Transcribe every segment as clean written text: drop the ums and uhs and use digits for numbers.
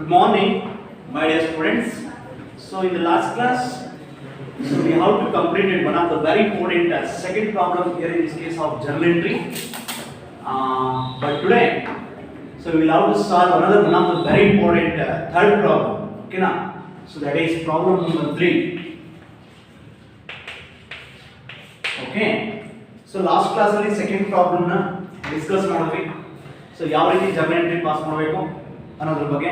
Good morning, my dear students. So in the last class, we have to complete one of the very important second problem here in this case of journal entry. But today, we will have to solve another one of the very important third problem. Okay, now, so that is problem number 3. Okay. So last class ಅಲ್ಲಿ second problem ನ discuss ಮಾಡಿದ್ವಿ. So ಯಾವ ರೀತಿ journal entry pass ಮಾಡಬೇಕು ಅನ್ನೋದ್ರ ಬಗ್ಗೆ.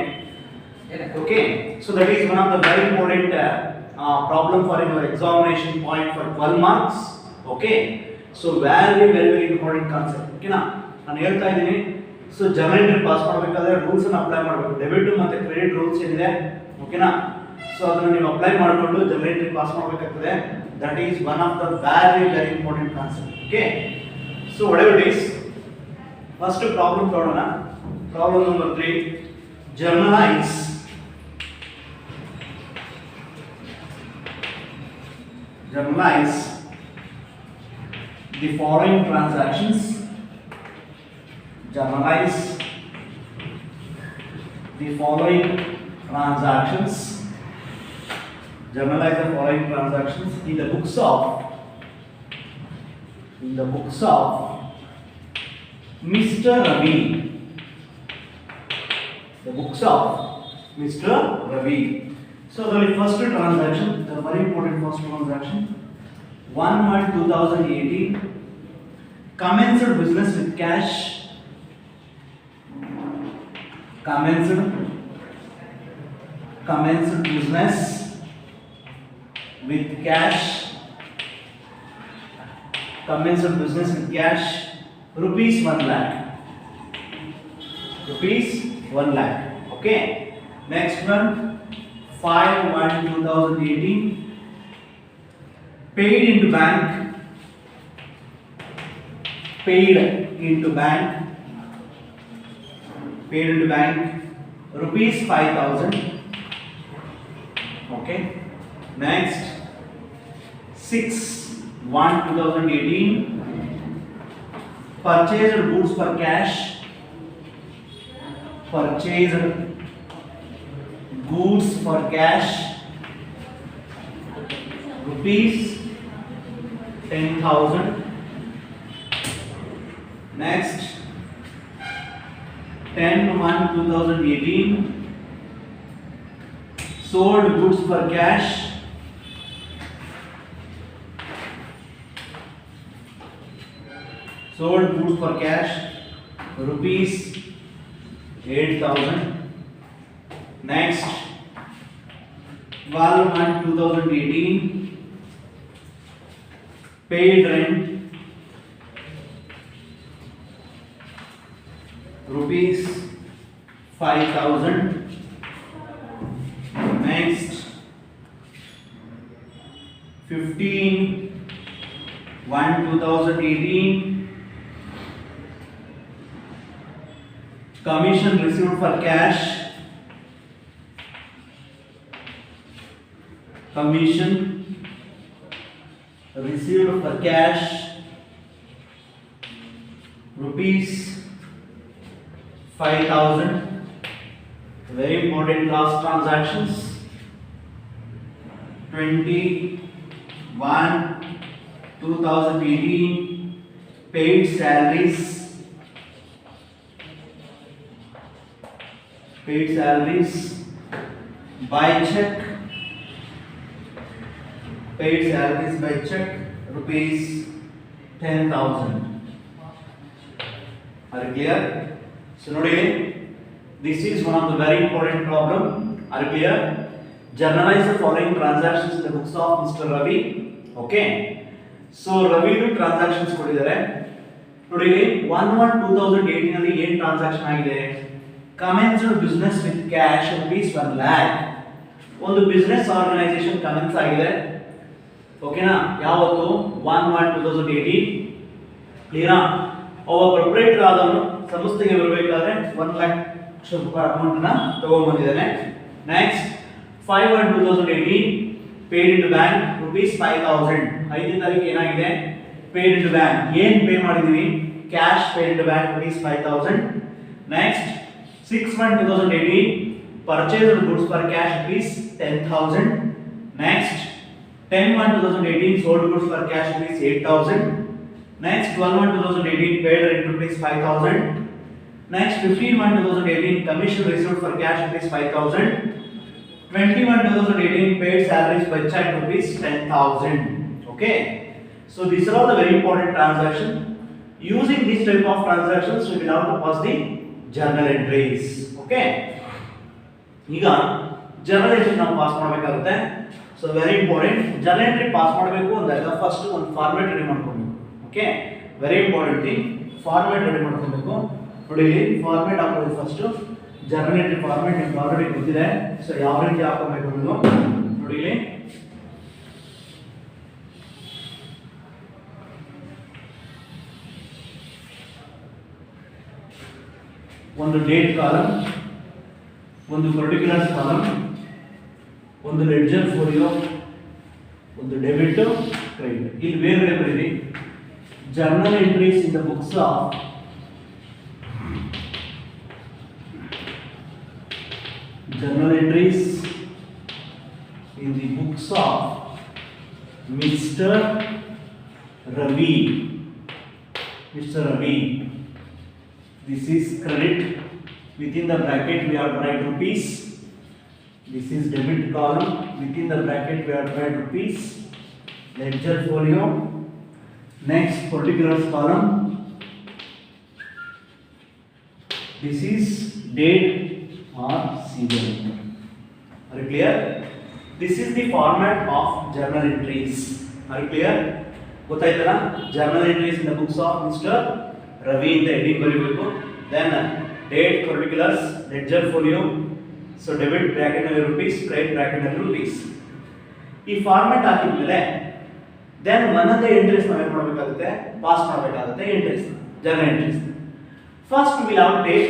Okay. So that is one of the very important problem for your examination point for 12 marks. Okay. So very important concept. Okay ನಾ ನಾನು ಹೇಳ್ತಾ ಇದ್ದೀನಿ. So journal entry ಪಾಸ್ ಮಾಡಬೇಕಾದ್ರೆ ರೂಲ್ಸ್ ಅನ್ನು ಅಪ್ಲೈ ಮಾಡಬೇಕು. ಡೆಬಿಟ್ ಮತ್ತೆ ಕ್ರೆಡಿಟ್ ರೂಲ್ಸ್ ಏನಿದೆ. Okay ನಾ so ಅದನ್ನು ನೀವು ಅಪ್ಲೈ ಮಾಡಿಕೊಂಡು journal entry ಪಾಸ್ ಮಾಡಬೇಕಾಗ್ತದೆ. That is one of the very important concept. Okay. So whatever it is, first problem ನೋಡೋಣ. Problem number 3. Journalize the following transactions. Journalize the following transactions. Journalize the following transactions in the books of Mr. Ravi. The books of Mr. Ravi. So the first transaction, the very important first transaction, 1/1/2018, commenced business with cash. Commenced business with cash. Commenced business with cash. Rupees 1 lakh. Rupees 1 lakh. Okay. Next one. 5/1/2018, paid into bank rupees 5,000. Okay. Next 6/1/2018, purchased goods for cash, rupees 10,000. Next 10/1/2018, sold goods for cash, rupees 8,000. Next 12/1/2018, paid rent, rupees 5,000. Next 15/1/2018, commission received for cash, rupees 5,000. Very important last transactions. 20/1/2018, paid salaries, by check, rupees 10,000. Are you clear? So nodi, this is one of the very important problem. Are you clear? Journalize the following transactions in the books of Mr. Ravi. Okay. So Ravi ದು transactions ಕೊಟ್ಟಿದ್ದಾರೆ. ನೋಡಿ 1/1/2018 ಅಲ್ಲಿ ಏನು transaction ಆಗಿದೆ? Commenced business with cash rupees 1 lakh. ಒಂದು business organization commence ಆಗಿದೆ. ಓಕೆನಾ? ಯಾವತ್ತು 1/1/2018. ಕ್ಲಿಯರಾ? ಒಬ್ಬ ಪ್ರೊಪ್ರೈಟರ್ ಆದವನು ಸಂಸ್ಥೆಗೆ ಬರಬೇಕಾದ್ರೆ 1 lakh ರೂಪಾಯಿ ಅಮೌಂಟ್ ನ ತಗೊಂಡ್ಬಂದಿದ್ದಾನೆ. Next 5/1/2018, paid into bank rupees 5,000. 5ನೇ ತಾರೀಕು ಏನಾಗಿದೆ? paid into bank. ಏನು ಪೇ ಮಾಡಿದೀವಿ? cash paid into bank rupees 5,000. Next 6/1/2018, purchased goods for cash rupees 10,000. Next 10/1/2018 sold goods for cash rupees 8,000. Next 12/1/2018 paid rent rupees 5,000. Next 15/1/2018 commission received for cash rupees 5,000. 21/2018 paid salaries by check rupees 10,000. Okay, so these are all the very important transactions. Using this type of transactions we will have to pass the journal entries. Okay, ಈಗ journal entry ನಾವು pass ಮಾಡಬೇಕಾಗುತ್ತೆ. So very important, journal entry pass ಮಾಡಬೇಕು ಅಂದಾಗ first ಒಂದು format ready ಮಾಡ್ಕೊಬೇಕು. Okay, very important thing, format ready ಮಾಡ್ಕೊಬೇಕು. ನೋಡಿ ಇಲ್ಲಿ ಫಾರ್ಮ್ಯಾಟ್ ಹಾಕೋದು ಫಸ್ಟ್. journal entry ಫಾರ್ಮ್ಯಾಟ್ ನಿಮಗೆ ಆಲ್ರೆಡಿ ಗೊತ್ತಿದೆ. ಸೊ ಯಾವ ರೀತಿ ಹಾಕಬೇಕು ಅನ್ನೋದು ನೋಡಿ ಇಲ್ಲಿ. ಒಂದು ಡೇಟ್ ಕಾಲಮ್, ಒಂದು ಪರ್ಟಿಕ್ಯುಲರ್ಸ್ ಕಾಲಮ್, ಒಂದು ಲೆಡ್ಜರ್ ಫೋಲಿಯೋ, ಒಂದು ಡೆಬಿಟ್ ಕ್ರೆಡಿಟ್. ಇಲ್ಲಿ ಬೇರೆ ಬರೀರಿ journal entries in the books of journal entries in the books of Mr. Ravi. Mr. Ravi. This is credit. Within the bracket we have to write rupees. This is debit column. Within the bracket we have to write rupees. Ledger folio. Next particulars column. This is date or serial. Are you clear? This is the format of journal entries. Are you clear? ಗೊತ್ತಾಯ್ತಲ್ಲ? journal entries in the books of Mr. Ravi in the heading ಬರೀಬೇಕು. Then date, particulars, ledger folio. So debit bracket ನಲ್ಲಿ rupees, credit bracket ನಲ್ಲಿ rupees. ಈ format ಹಾಕಿದ್ಮೇಲೆ then ಒಂದೊಂದೇ entries ನಾವು ಏನು ಮಾಡಬೇಕಾಗುತ್ತೆ? ಪಾಸ್ ಮಾಡಬೇಕಾಗುತ್ತೆ entries, journal entries. First we will have to take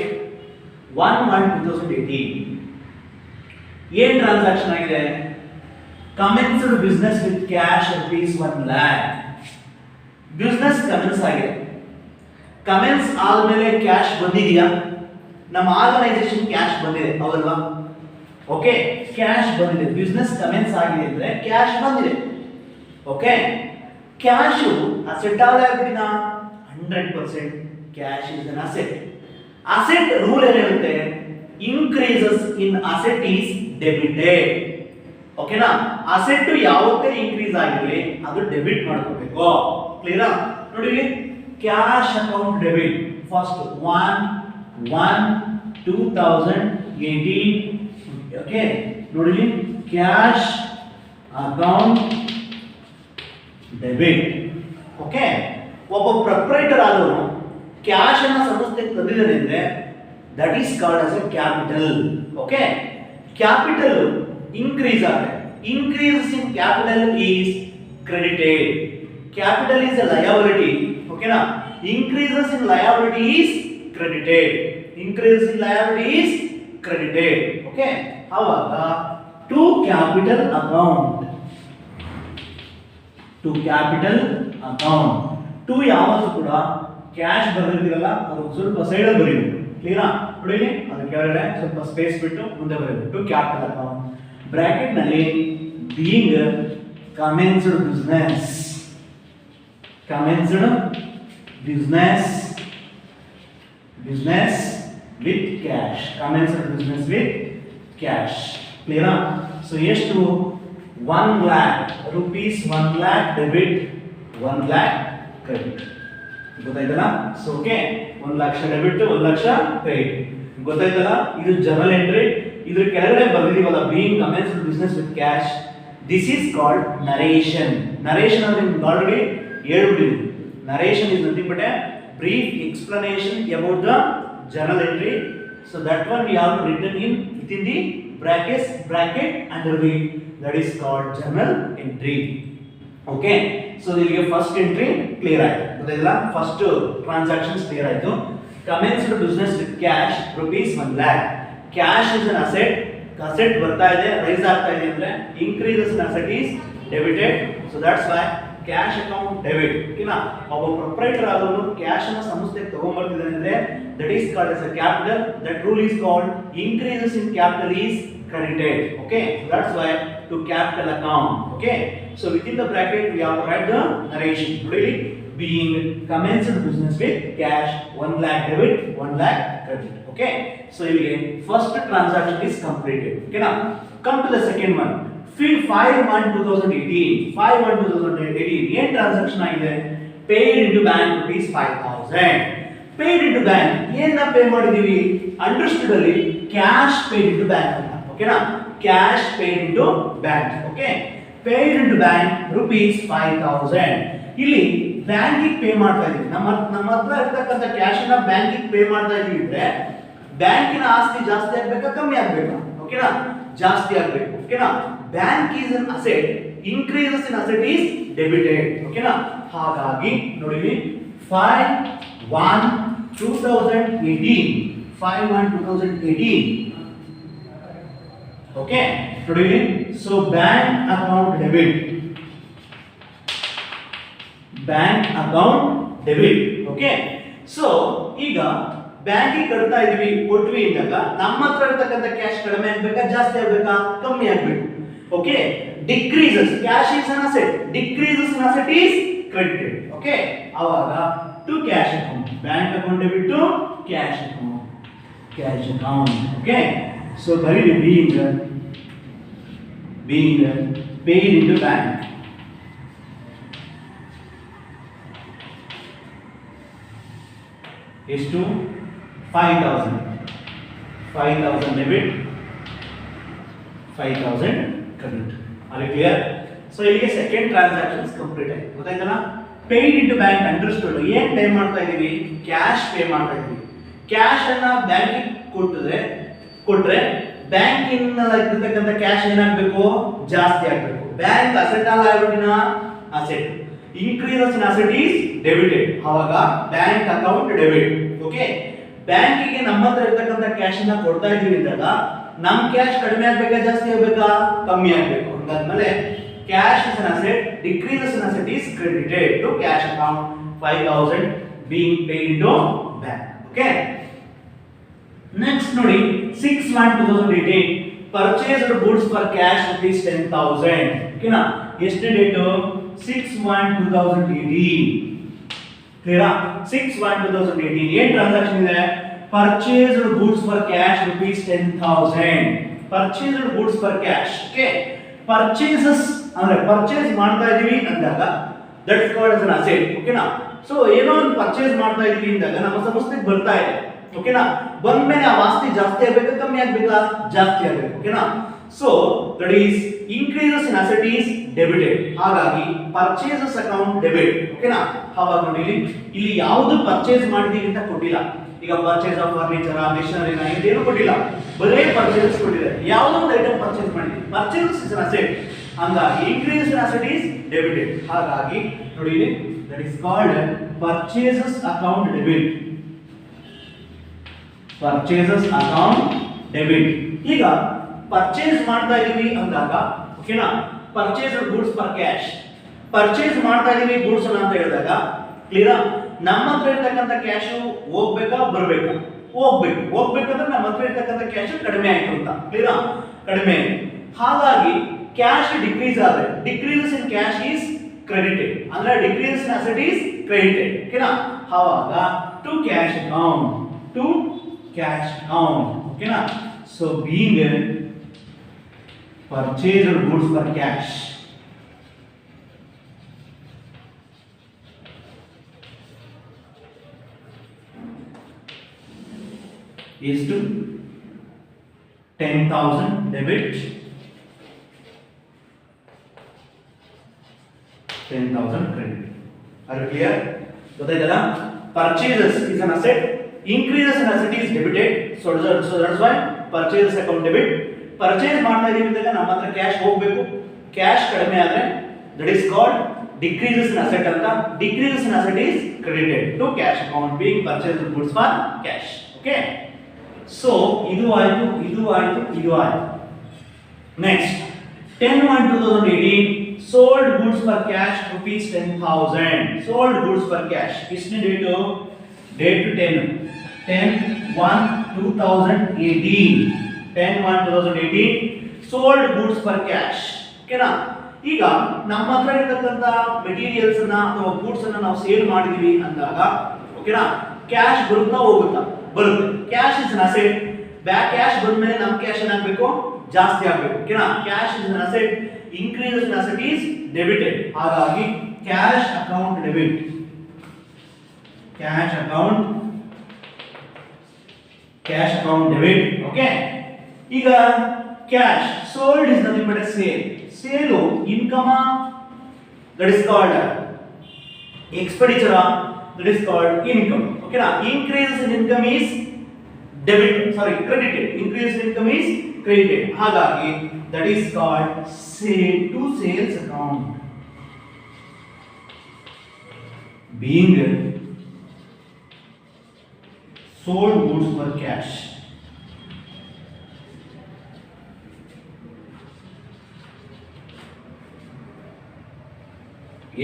1/1/2018 ಏನ್ ಟ್ರಾನ್ಸಾಕ್ಷನ್ ಆಗಿದೆ? Commenced business with cash rupees 1 lakh. Business commence ಆಗಿದೆ. ಕಮೆನ್ಸ್ ಆದ್ಮೇಲೆ ಕ್ಯಾಶ್ ಬಂದಿದೆಯಾ? ನಮ್ಮ ಆರ್ಗನೈಸೇಷನ್ ಕ್ಯಾಶ್ ಬಂದಿದೆ, ಹೌದಲ್ವಾ? ಓಕೆ, ಕ್ಯಾಶ್ ಬಂದಿದೆ. ಬಿಸ್ನೆಸ್ ಕಮೆನ್ಸ್ ಆಗಿದೆ ಅಂದ್ರೆ ಕ್ಯಾಶ್ ಬಂದಿದೆ. ಓಕೆ, ಕ್ಯಾಶ್ ಅಸೆಟ್ ಆಗಿಬಿಟ್ಟಿನ 100% cash is an asset. Asset rule ಏನಿರುತ್ತೆ? Increases in asset is debited. ಓಕೆನಾ? ಅಸೆಟ್ ಯಾವತ್ತೇ ಇನ್ಕ್ರೀಸ್ ಆಗಿರಲಿ ಅದು ಡೆಬಿಟ್ ಮಾಡ್ಕೋಬೇಕು. ಕ್ಲಿಯರಾ? ನೋಡಿ cash account debit first 1/1/2018. Okay, ನೋಡಿ ಕ್ಯಾಶ್ ಅಕೌಂಟ್ ಡೆಬಿಟ್. ಓಕೆ, ಒಬ್ಬ ಪ್ರೊಪ್ರೈಟರ್ ಆದವನು ಕ್ಯಾಶ್ ಅನ್ನ ಸಂಸ್ಥೆಗೆ ತಂದಿದ್ದಾನೆ ಅಂದ್ರೆ that is called as a capital. Okay, capital increase ಆಗುತ್ತೆ. Increase in capital is credited. Capital is a liability. ಓಕೆನಾ? Increases in liability is credited. Increase in liability is credited. Okay, ಅವಾಗ to capital account, to capital account. To ಯಾವತ್ತೂ ಕೂಡ cash ಬರೆದಿರಲ್ಲ, ಅದು ಸ್ವಲ್ಪ side ಅಲ್ಲಿ ಬರೀಬೇಕು. ಕ್ಲಿಯರಾ? ನೋಡಿ ಅದು ಕೆಳಗಡೆ ಸ್ವಲ್ಪ ಸ್ಪೇಸ್ ಬಿಟ್ಟು ಮುಂದೆ ಬರೀಬೇಕು. ಟು ಕ್ಯಾಪಿಟಲ್ ಅಕೌಂಟ್ ಬ್ರಾಕೆಟ್ ನಲ್ಲಿ being commenced business, commenced business, business with cash, commenced business with cash. ಕ್ಲಿಯರಾ? ಸೊ ಎಷ್ಟು? 1 lakh rupees, 1 lakh debit, 1 lakh credit. ಗೊತ್ತಾಯ್ತಲ್ಲ? So okay, 1 lakh debit, 1 lakh credit. ಗೊತ್ತಾಯ್ತಲ್ಲ? ಇದು ಜರ್ನಲ್ ಎಂಟ್ರಿ. ಇದ್ರ ಕೆಳಗಡೆ ಬರ್ದಿದೀವಲ್ಲ being commenced business with cash, this is called narration. Narration ಅಂದ್ರೆ ನಿಮ್ಗೆ ಆಲ್ರೆಡಿ ಹೇಳ್ಬಿಟ್ಟಿದ್ದೀನಿ. Narration is nothing but a brief explanation about the journal entry. So that one we have written in with in the bracket under the that is called journal entry. Okay, so ಇಲ್ಲಿಗೆ first entry clear ಆಯ್ತು. ಗೊತ್ತಾಯ್ತಲ್ಲ? First transactions clear ಆಯ್ತು. Commenced business with cash rupees 1 lakh. Cash is an asset. Asset ಬರ್ತಾ ಇದೆ, rice ಆಗ್ತಾ ಇದೆ ಅಂದ್ರೆ increases in asset is debited. So that's why cash account debit. ಓಕೆನಾ? ಒಬ್ಬ ಪ್ರೊಪ್ರೈಟರ್ ಆದವನು ಕ್ಯಾಶ್ ಅನ್ನ ಸಂಸ್ಥೆಗೆ ತಗೊಂಡ್ಬರ್ತಿದ್ದಾನೆ ಅಂದ್ರೆ that is called as a capital. That rule is called increases in capital is credited. Okay, so that's why to capital account. Okay, so within the bracket we have to write the narration. Really, being commenced business with cash 1 lakh debit, 1 lakh credit. Okay, so again first transaction is completed. Okay, now come to the second one. 5/1/2018. 5/1/2018 ಏನ್ transaction ಆಗಿದೆ? paid into bank rupees 5000. paid into bank ಏನನ್ನ pay ಮಾಡಿದೀವಿ? Understood ಅಲ್ಲಿ cash paid into bank ಅಂತ. ಓಕೆನಾ? Cash paid into bank. Okay, paid into bank rupees 5000. ಇಲ್ಲಿ ಬ್ಯಾಂಕಿಗೆ pay ಮಾಡ್ತಾ ಇದೀವಿ. ನಮ್ಮ ಹತ್ರ ಇರ್ತಕ್ಕಂಥ ಕ್ಯಾಶ್ ಅನ್ನ ಬ್ಯಾಂಕಿಗೆ ಪೇ ಮಾಡ್ತಾ ಇದೀವಿ ಅಂದ್ರೆ ಬ್ಯಾಂಕಿನ ಆಸ್ತಿ ಜಾಸ್ತಿ ಆಗ್ಬೇಕಾ ಕಮ್ಮಿ ಆಗ್ಬೇಕಾ? ಓಕೆನಾ? ಜಾಸ್ತಿ ಆಗ್ಬೇಕು. ಓಕೆನಾ? Bank is an asset, increases in asset is debited. ಓಕೆನಾ? ಹಾಗಾಗಿ ನೋಡಿ 5/1/2018. 5/1/2018. ಓಕೆ, ನೋಡಿ so bank account debit, bank account debit. Okay, so ಈಗ ಬ್ಯಾಂಕಿಗೆ ಕಟ್ತಾ ಇದೀವಿ, ಕೊಟ್ವಿ ಅಂದಾಗ ನಮ್ಮ ಹತ್ರ ಇರತಕ್ಕಂತ ಕ್ಯಾಶ್ ಕಡಿಮೆ ಆಗ್ಬೇಕಾ ಜಾಸ್ತಿ ಆಗ್ಬೇಕಾ? ಕಮ್ಮಿ ಆಗ್ಬೇಕು. Okay, decreases, cash is an asset, decreases in asset is credited. Okay, aವಾಗ to cash account, bank account debit to cash account, cash account. Okay, so very being paid into bank. Is to 5000 debit, 5000 credit. Are you clear? So ಇಲ್ಲಿಗೆ second transactions complete ಆಯ್ತು. ಗೊತ್ತಾಯ್ತಲ್ಲ? Paid into bank understood. ಏನ್ pay ಮಾಡ್ತಾ ಇದೀವಿ? Cash pay ಮಾಡ್ತಾ ಇದೀವಿ. Cash ಅನ್ನ ಬ್ಯಾಂಕಿಗೆ ಕೊಟ್ರೆ ಬ್ಯಾಂಕಿನಲ್ಲಿ ಇರ್ತಕ್ಕಂಥ ಕ್ಯಾಶ್ ಏನಾಗಬೇಕು? ಜಾಸ್ತಿ ಆಗಬೇಕು. ಬ್ಯಾಂಕ್ ಅಸೆಟ್ ಅಲ್ಲ, ಲಯಬಿಲಿಟಿನ asset. Increases in asset is debited. ಅವಾಗ ಬ್ಯಾಂಕ್ ಅಕೌಂಟ್ ಡೆಬಿಟ್. ಓಕೆ, ಬ್ಯಾಂಕಿಗೆ ನಮ್ಮ ಹತ್ರ ಇರ್ತಕ್ಕಂಥ ಕ್ಯಾಶ್ ಅನ್ನ ಕೊಡ್ತಾ ಇದೀವಿ ಅಂದಾಗ ನಮ್ ಕ್ಯಾಶ್ ಕಡಿಮೆ ಆಗ್ಬೇಕಾ ಜಾಸ್ತಿ ಆಗ್ಬೇಕಾ? ಕಮ್ಮಿ ಆಗ್ಬೇಕು. ಹಂಗಾದ್ಮೇಲೆ cash is an asset, decreases in asset is credited to cash account 5000 being paid into bank. Okay, next ನೋಡಿ 6/1/2018 purchased goods for cash rupees 10,000. ಓಕೆನಾ? ಎಷ್ಟು ಡೇಟು? 6/1/2018. ಕ್ಲಿಯರಾ? 6/1/2018 ಏನ್ ಟ್ರಾನ್ಸಾಕ್ಷನ್ ಇದೆ? purchased goods for cash rupees 10,000. purchased goods for cash. Okay, purchases ಅಂದ್ರೆ purchase ಮಾಡ್ತಾ ಇದೀವಿ ಅಂದಾಗ that is called as an asset. ಓಕೆನಾ? ಸೊ ಏನೋ ಒಂದು ಪರ್ಚೇಸ್ ಮಾಡ್ತಾ ಇದೀವಿ ಅಂದಾಗ ನಮ್ಮ ಸಂಸ್ಥೆಗೆ ಬರ್ತಾ ಇದೆ. ಓಕೆನಾ? ಬಂದ್ಮೇಲೆ ಆ ಆಸ್ತಿ ಜಾಸ್ತಿ ಆಗ್ಬೇಕಾ ಕಮ್ಮಿ ಆಗ್ಬೇಕಾ? ಜಾಸ್ತಿ ಆಗ್ಬೇಕು. ಓಕೆನಾ? So that is increases in asset is debited. ಹಾಗಾಗಿ purchases account debit. ಓಕೆನಾ? ಹಾಗಾಗಿ ನೋಡಿ ಇಲ್ಲಿ ಯಾವುದು ಪರ್ಚೇಸ್ ಮಾಡಿದೀವಿ ಅಂತ ಕೊಟ್ಟಿಲ್ಲ. ಈಗ ಪರ್ಚೇಸ್ ಆಫ್ ಫರ್ನಿಚರ್, ಮಿಷನರಿ ಇದೇನು ಕೊಟ್ಟಿಲ್ಲ, ಬರೇ ಪರ್ಚೇಸ್ ಕೊಟ್ಟಿದ್ದಾರೆ. ಯಾವುದೋ ಒಂದು ಐಟಮ್ ಪರ್ಚೇಸ್ ಮಾಡಿದ್ವಿ, ಪರ್ಚೇಸ್ ಇಸ್ ಅನ್ ಅಸೆಟ್. ಹಂಗಾಗಿ increase in asset is debited. ಹಾಗಾಗಿ ನೋಡಿ that is called purchases account debit. Purchases account debit. ಈಗ ಪರ್ಚೇಸ್ ಮಾಡ್ತಾ ಇದೀವಿ ಅಂದಾಗ ಓಕೆನಾ? Purchase goods for cash. Purchase ಮಾಡ್ತಾ ಇದೀವಿ ಗೂಡ್ಸ್ ಅಂತ ಹೇಳಿದಾಗ ಕ್ಲಿಯರಾ? ನಮ್ಮ ಹತ್ರ ಇರ್ತಕ್ಕಂಥ ಕ್ಯಾಶ್ ಹೋಗ್ಬೇಕಾ ಬರ್ಬೇಕಾ? ಹೋಗ್ಬೇಕಂದ್ರೆ ನಮ್ಮ ಹತ್ರ ಇರ್ತಕ್ಕಂಥ ಕ್ಯಾಶ್ ಕಡಿಮೆ ಆಯ್ತು ಅಂತ. ಕ್ಲಿಯರಾ? ಕಡಿಮೆ. ಹಾಗಾಗಿ ಕ್ಯಾಶ್ ಡಿಕ್ರೀಸ್ ಆದ್ರೆ decreases in cash is credited. ಅಂದ್ರೆ decreases in asset is credited. ಓಕೆನಾ? ಆವಾಗ ಟು ಕ್ಯಾಶ್ ಅಕೌಂಟ್. ಓಕೆನಾ? So being purchased goods for cash is to 10,000 debit, 10,000 credit. Are you clear? ಗೊತ್ತಾಯ್ತಲ್ಲ? Purchases is an asset, increases in asset is debited. So that's why purchases account debit. Purchase ಮಾಡ್ತಾ ಇದೀವಿ ಅಂದಾಗ ನಮ್ಮ ಹತ್ರ cash ಹೋಗಬೇಕು. Cash ಕಡಿಮೆ ಆದ್ರೆ that is called decreases in asset ಅಂತ. Decreases in asset is credited to cash account being purchased goods for cash. Okay, so ಇದು ಆಯ್ತು. Next 10/1/2018 sold goods for cash rupees 10,000. sold goods for cash. ಎಷ್ಟು date? Date 10 10/1/2018 10/1/2018 sold goods for cash. ಓಕೆನಾ? ಈಗ ನಮ್ಮ ಹತ್ರ ಇರತಕ್ಕಂತ materials ಅನ್ನ ಅಥವಾ ಗೂಡ್ಸ್ ಅನ್ನ ನಾವು ಸೇಲ್ ಮಾಡಿದೀವಿ ಅಂದಾಗ ಓಕೆನಾ, ಕ್ಯಾಶ್ ಬರುತ್ತಾ ಹೋಗುತ್ತಾ? ಬರುತ್ತೆ. Cash is an asset. Back cash ಬಂದ್ಮೇಲೆ ನಮ್ಮ ಕ್ಯಾಶ್ ಏನಾಗಬೇಕು? ಜಾಸ್ತಿ ಆಗಬೇಕು. ಓಕೆನಾ? Cash is an asset, increases in asset is debited. ಹಾಗಾಗಿ cash account debit, cash account debit. Okay, ಈಗ cash sold is nothing but a sale. Sale income, that is called expenditure, that is called income. Okay na? Increase in income is credited. Increase in income is credited. Hagagi that is called sale to sales account. Being sold goods for cash.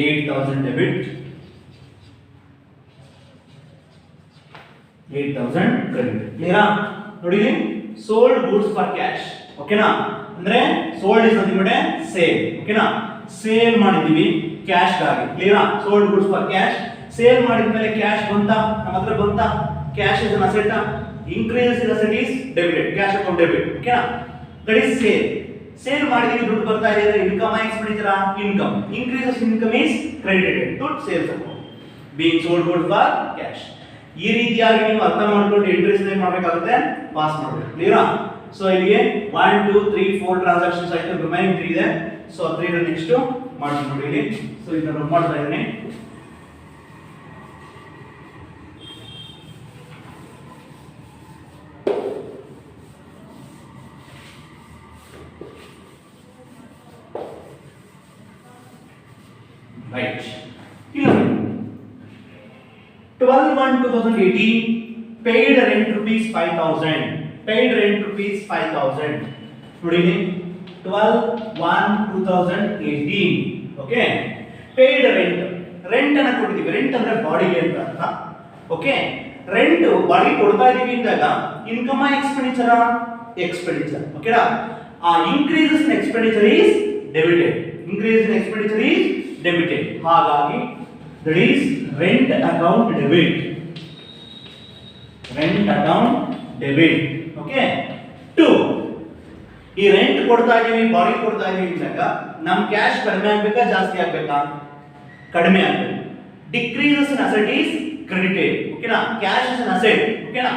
8,000 debit, 8,000 credit. Clear? ನೋಡಿ, sold goods for cash. ಓಕೆನಾ? ಅಂದ್ರೆ sold is nothing but a sale. ಓಕೆನಾ? Sale ಮಾಡಿದೀವಿ cash ಗಾಗಿ. Clear? sold goods for cash. Sale ಮಾಡಿದ್ಮೇಲೆ cash ಬಂತಾ? ನಮ್ಮ ಹತ್ರ ಬಂತಾ? Cash is an asset. Increase in asset is debited. Cash account debit. ಓಕೆನಾ? That is sale. ಸೇಲ್ ಮಾಡಿದೀವಿ, ದುಡ್ಡು ಬರ್ತಾ ಇದೆ ಅಂದ್ರೆ income expenditure? Income. Increases income is credited to sales account. Being sold good for cash. ಈ ರೀತಿಯಾಗಿ ನೀವು ಅರ್ಥ ಮಾಡ್ಕೊಂಡು ಎಂಟ್ರೀಸ್ ಏನು ಮಾಡಬೇಕಾಗುತ್ತೆ? ಪಾಸ್ ಮಾಡಬೇಕು. ಕ್ಲಿಯರಾ? ಸೊ ಇಲ್ಲಿಗೆ 1 2 3 4 ಟ್ರಾನ್ಸಾಕ್ಷನ್ಸ್ ಆಯ್ತು, ರಿಮೈನಿಂಗ್ 3 ಇದೆ. ಸೊ 3 ರ ನೆಕ್ಸ್ಟ್ ಮಾಡ್ತೀನಿ ನೋಡಿ ಇಲ್ಲಿ. ಸೊ ಇದನ್ನ ರನ್ ಮಾಡ್ತಾ ಇದ್ದೀನಿ. Right. 12/1/2018 paid rent rupees 5,000. Paid rent rupees 5,000. ನೋಡಿ 12/1/2018. Okay, paid rent. ರೆಂಟ್ ಅನ್ನ ಕೊಟ್ಟಿದ್ದೀವಿ. ರೆಂಟ್ ಅಂದ್ರೆ ಬಾಡಿಗೆ ಅಂತ ಅರ್ಥ. ಓಕೆ, ರೆಂಟ್ ಬಾಡಿ ಕೊಡ್ತಾ ಇದೀವಿ ಅಂದಾಗ ಇನ್ಕಮ್ ಎಕ್ಸ್ಪೆಂಡಿಚರ್? ಎಕ್ಸ್ಪೆಂಡಿಚರ್. ಓಕೆನಾ? ಆ increases in expenditure is debited. Increase in expenditure is debited. ಹಾಗಾಗಿ that is rent account debit. Rent account debit. Okay. 2. ಈ ರೆಂಟ್ ಕೊಡ್ತಾ ಇದೀವಿ, ಬಾಡಿ ಕೊಡ್ತಾ ಇದೀವಿ ಅಂದಾಗ ನಮ್ಮ ಕ್ಯಾಶ್ ಕಡಿಮೆ ಆಗಬೇಕಾ ಜಾಸ್ತಿ ಆಗಬೇಕಾ? ಕಡಿಮೆ ಆಗಬೇಕು. Decreases in asset is credited. ಓಕೆನಾ? Cash is an asset. ಓಕೆನಾ?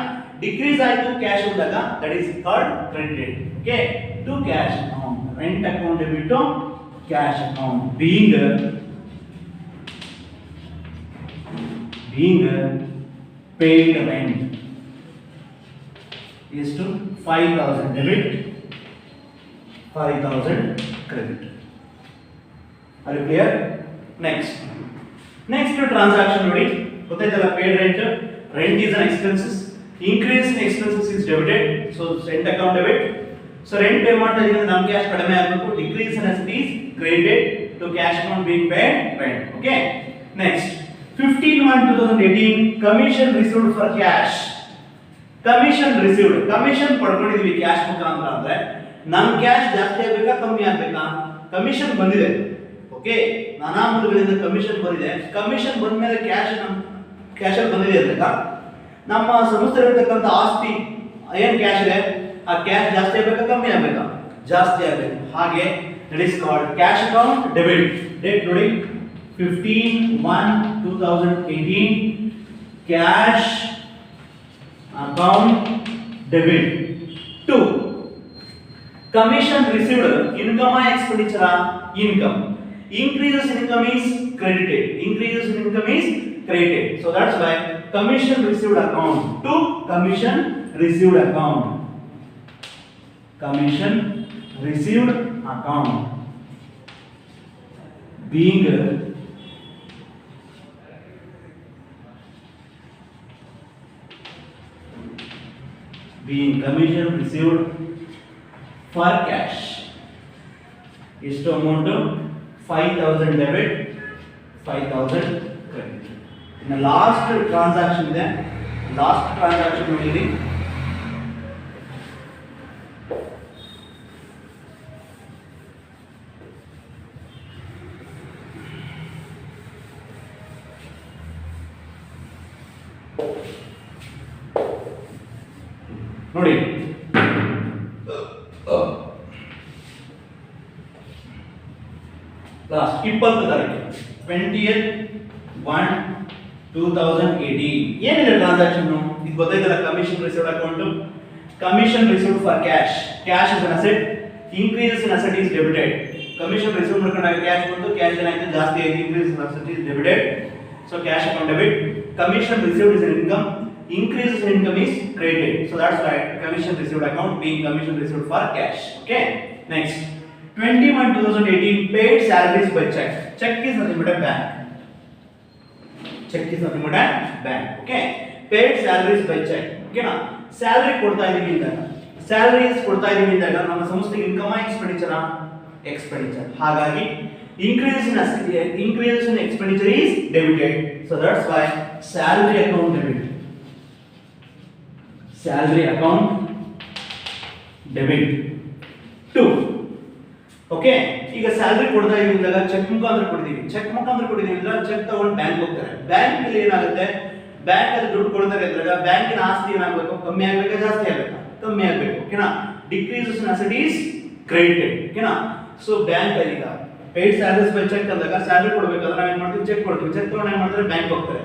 ಡಿಕ್ರೀಸ್ ಆಯ್ತು ಕ್ಯಾಶ್ ಅಂದಾಗ that is called credited. Okay. To cash account. Rent account debit to cash account. Being paid rent is to 5,000 debit, 5,000 credit. Are you clear? Next transaction ನೋಡಿ, ಗೊತ್ತಾಯ್ತಲ್ಲ? paid rent is an expenses. Increase in expenses is debited, so rent account debit. So rent pay ಮಾಡ್ತಾ ಇದೀವಿ, ನಮ್ಮ cash ಕಡಿಮೆ ಆಗಬೇಕು. Decrease in asset is credited to cash account being paid rent. Okay. Next 15/1/2018 commission received for cash. Commission received. Commission ಪಡ್ಕೊಂಡಿದೀವಿ cash ಮುಖಾಂತರ ಅಂದ್ರೆ ನಮ್ಮ cash ಜಾಸ್ತಿ ಆಗಬೇಕಾ ಕಮ್ಮಿ ಆಗಬೇಕಾ? ಕಮಿಷನ್ ಬಂದಿದೆ. ಓಕೆ, ನಾನಾ ಮೂಲಗಳಿಂದ ಕಮಿಷನ್ ಬಂದಿದೆ. ಕಮಿಷನ್ ಬಂದ್ಮೇಲೆ ಕ್ಯಾಶ್ ನಮ್ಮ ಕ್ಯಾಶಲ್ಲಿ ಬಂದಿದೆ ಅಂದಾಗ ನಮ್ಮ ಸಂಸ್ಥೆ ಇರತಕ್ಕಂತ ಆಸ್ತಿ ಏನು ಕ್ಯಾಶ್ ಇದೆ, ಆ ಕ್ಯಾಶ್ ಜಾಸ್ತಿ ಆಗಬೇಕಾ ಕಮ್ಮಿ ಆಗಬೇಕಾ? ಜಾಸ್ತಿ ಆಗಬೇಕು. ಹಾಗೆ that is called cash account debit. Date ನೋಡಿ 15/1/2018 cash account debit. 2. Commission received. Income expenditure? Income. Increases in income is credited. Increases in income is credited. So that's why commission received account to commission received account. Commission received account being commission received for cash. ಎಷ್ಟು amount? 5,000 debit, 5,000 credit. ಇನ್ನು last transaction ಇದೆ, last transaction ನೋಡಿರಿ. ನೋಡಿ last 20 ತಾರೀಕು 20th 1/2018 ಏನಿದೆ transaction ಇದು ಗೊತ್ತಾಯ್ತಲ್ಲ. Commission received account, commission received for cash, cash is an asset, increases in asset is debited. Commission receive ಮಾಡ್ಕೊಂಡಾಗ ಕ್ಯಾಶ್ ಬಂತು, ಕ್ಯಾಶ್ ಏನಾಯ್ತು ಜಾಸ್ತಿ ಆಯ್ತು, increase in asset is debited, so cash account debit. Commission received is income, increases in income is credited, so that's why commission received account being commission received for cash. Okay, next 21/2018 paid salaries by check. Check is nothing but a bank, check is nothing but a bank. Okay, paid salaries by check. Okay na, salary ಕೊಡ್ತಾ ಇದೀವಿ ಅಂದಾಗ, salaries ಕೊಡ್ತಾ ಇದೀವಿ ಅಂದಾಗ ನಮ್ಮ ಸಂಸ್ಥೆಗೆ income expenditure expenditure, ಹಾಗಾಗಿ increase in expenditure is debited, so that's why salary account debit, salary account debit 2. Okay, ಈಗ ಸ್ಯಾಲರಿ ಕೊಡ್ತಾ ಇದೀವಿ ಅಂದಾಗ ಚೆಕ್ ಮುಖಾಂತರ ಕೊಡ್ತೀವಿ, ಚೆಕ್ ಮುಖಾಂತರ ಕೊಡ್ತೀವಿ ಅಂದ್ರೆ ಚೆಕ್ ತಗೊಂಡು ಬ್ಯಾಂಕ್ ಹೋಗ್ತಾರೆ. ಬ್ಯಾಂಕ್ ಅಲ್ಲಿ ಏನಾಗುತ್ತೆ, ಬ್ಯಾಂಕ್ ಅಲ್ಲಿ ದುಡ್ಡು ಕೊಡ್ತಾರೆ ಅಂದಾಗ ಬ್ಯಾಂಕಿನ ಆಸ್ತಿ ಏನಾಗಬೇಕು, ಕಮ್ಮಿ ಆಗಬೇಕಾ ಜಾಸ್ತಿ ಆಗಬೇಕಾ, ಕಮ್ಮಿ ಆಗಬೇಕು. ಓಕೆನಾ, decreases in asset is credited. ಓಕೆನಾ, ಸೊ ಬ್ಯಾಂಕ್ ಅಲ್ಲಿ ಈಗ ಪೇಡ್ ಸ್ಯಾಲರೀಸ್ ಬೈ ಚೆಕ್ ಅಂದಾಗ ಸ್ಯಾಲರಿ ಕೊಡಬೇಕಾದ್ರೆ ನಾವು ಏನು ಮಾಡ್ತೀವಿ, ಚೆಕ್ ಕೊಡ್ತೀವಿ, ಚೆಕ್ ತಗೊಂಡು ಏನು ಮಾಡ್ತಾರೆ ಬ್ಯಾಂಕ್ ಹೋಗ್ತಾರೆ.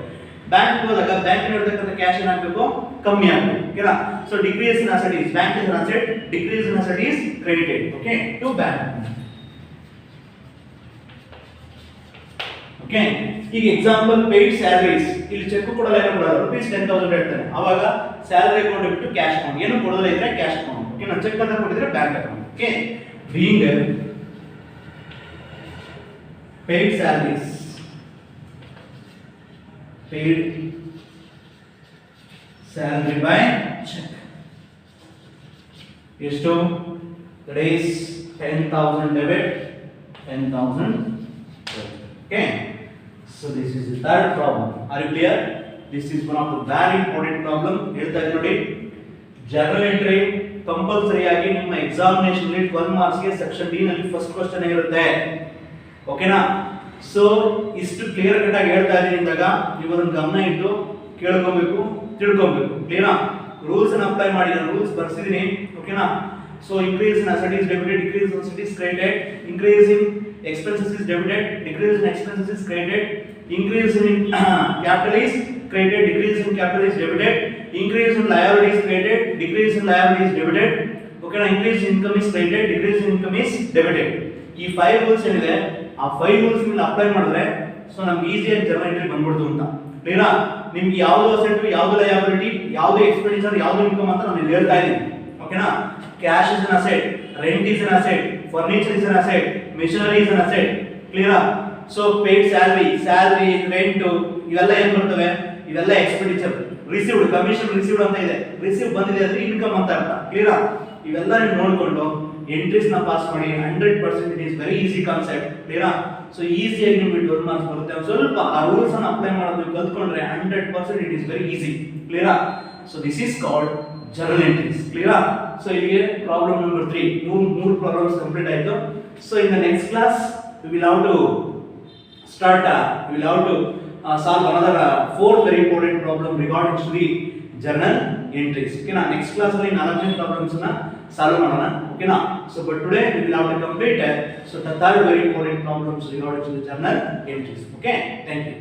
ಬ್ಯಾಂಕ್ ಹೋದಾಗ ಬ್ಯಾಂಕ್ ಇರತಕ್ಕಂಥ ಕ್ಯಾಶ್ ಏನಾಗಬೇಕು, ಕಮ್ಮಿ ಆಗಬೇಕು. ಓಕೆನಾ, so decrease in asset is, bank is an asset, decrease in asset is credited. Okay, to bank. Okay, ಈಗ ಎಕ್ಸಾಂಪಲ್ ಪೇಡ್ ಸ್ಯಾಲರೀಸ್, ಇಲ್ಲಿ ಚೆಕ್ ಕೊಡಲ್ಲ, ಏನು ಕೊಡಲ್ಲ, ₹10,000 ಹೇಳ್ತಾನೆ, ಅವಾಗ ಸ್ಯಾಲರಿ ಅಕೌಂಟ್ ಬಿಟ್ಟು ಕ್ಯಾಶ್ ಅಕೌಂಟ್, ಏನು ಕೊಡೋದಿಲ್ಲ ಇದ್ರೆ ಕ್ಯಾಶ್ ಅಕೌಂಟ್. ಓಕೆ, ನಾವು ಚೆಕ್ ಅಂತ ಕೊಟ್ಟಿದ್ರೆ bank account. Okay, being paid salaries, paid salary by check, ಎಷ್ಟು, that is 10,000 debit, 10,000 credit. Okay, so this is the third problem. Are you clear? This is one of the very important problem. ಹೇಳ್ತಾ ಇದ್ದೀನಿ ನೋಡಿ, journal entry compulsory ಆಗಿ ನಿಮ್ಮ examination ಅಲ್ಲಿ 12 marks ಗೆ section D ನಲ್ಲಿ first question ಇರುತ್ತೆ. ಓಕೆನಾ, ಸೊ ಇಷ್ಟು ಕ್ಲಿಯರ್ ಕಟ್ ಆಗಿ ಹೇಳ್ತಾ ಇದೀನಿ ಅಂದಾಗ ನೀವು ಅದನ್ನ ಗಮನ ಇಟ್ಟು ಕೇಳ್ಕೊಬೇಕು, ತಿಳ್ಕೊಬೇಕು. ಕ್ಲಿಯರಾ, ರೂಲ್ಸ್ ಅನ್ನು ಅಪ್ಲೈ ಮಾಡಿ, ನಾನು ರೂಲ್ಸ್ ಬರ್ಸಿದೀನಿ. ಓಕೆನಾ, so increase in asset is debited, decrease in asset is credited, increase in expenses is debited, decrease in expenses is credited, increase in capital is credited, decrease in capital is debited, increase in liability is credited, decrease in liability is debited. Okay na, increase in income is credited, decrease in income is debited. ಈ 5 rules ಏನಿದೆ, ಆ 5 rules ಮೇಲೆ apply ಮಾಡಿದ್ರೆ so ನಮ್ಗೆ ಈಸಿಯಾಗಿ journal entry ಬಂದ್ಬಿಡ್ತು ಅಂತ. ಕ್ಲಿಯರಾ, ನಿಮ್ಗೆ ಯಾವುದು ಅಸೆಟ್, ಯಾವುದು ಲಯಬಿಲಿಟಿ, ಯಾವುದು ಎಕ್ಸ್ಪೆಂಡಿಚರ್, ಯಾವುದು ಇನ್ಕಮ್ ಅಂತ ನಾನು ಇಲ್ಲಿ ಹೇಳ್ತಾ ಇದ್ದೀನಿ. ಓಕೆನಾ, cash is an asset, rent is an asset, furniture is an asset, machinery is an asset. Clear? So paid salary, rent ಇವೆಲ್ಲ ಏನು ಬರ್ತವೆ, ಇವೆಲ್ಲ ಎಕ್ಸ್ಪೆಂಡಿಚರ್. ರಿಸೀವ್ಡ್, ಕಮಿಷನ್ ರಿಸೀವ್ಡ್ ಅಂತ ಇದೆ, ರಿಸೀವ್ ಬಂದಿದೆ ಅಂದ್ರೆ ಇನ್ಕಮ್ ಅಂತ ಅರ್ಥ. ಕ್ಲಿಯರ್? ಇವೆಲ್ಲ ನೀವು ನೋಡಿಕೊಂಡು ಎಂಟ್ರೀಸ್ ನ ಪಾಸ್ ಮಾಡಿ 100% it is very easy concept. Clear? So ಈಸಿಯಾಗಿ ನಿಮಗೆ 12 ಮಾರ್ಕ್ಸ್ ಬರುತ್ತೆ. ಸ್ವಲ್ಪ ಆ ರೂಲ್ಸ್ ಅನ್ನು ಅಪ್ಲೈ ಮಾಡೋದು ಕಲ್ತ್ಕೊಂಡ್ರೆ 100% it is very easy. Clear? So this is called journal entries. Clear? So here problem number 3, ಮೂರು ಪ್ರಾಬ್ಲಮ್ಸ್ ಕಂಪ್ಲೀಟ್ ಆಯ್ತು. So in the next class we will have to start solve another 4 very important problem regarding to the journal entries. Okay na, next class ಅಲ್ಲಿ 4 problems ನ solve ಮಾಡೋಣ. Okay na, so but today we will have to complete so the third very important problems regarding to the journal entries. Okay, thank you.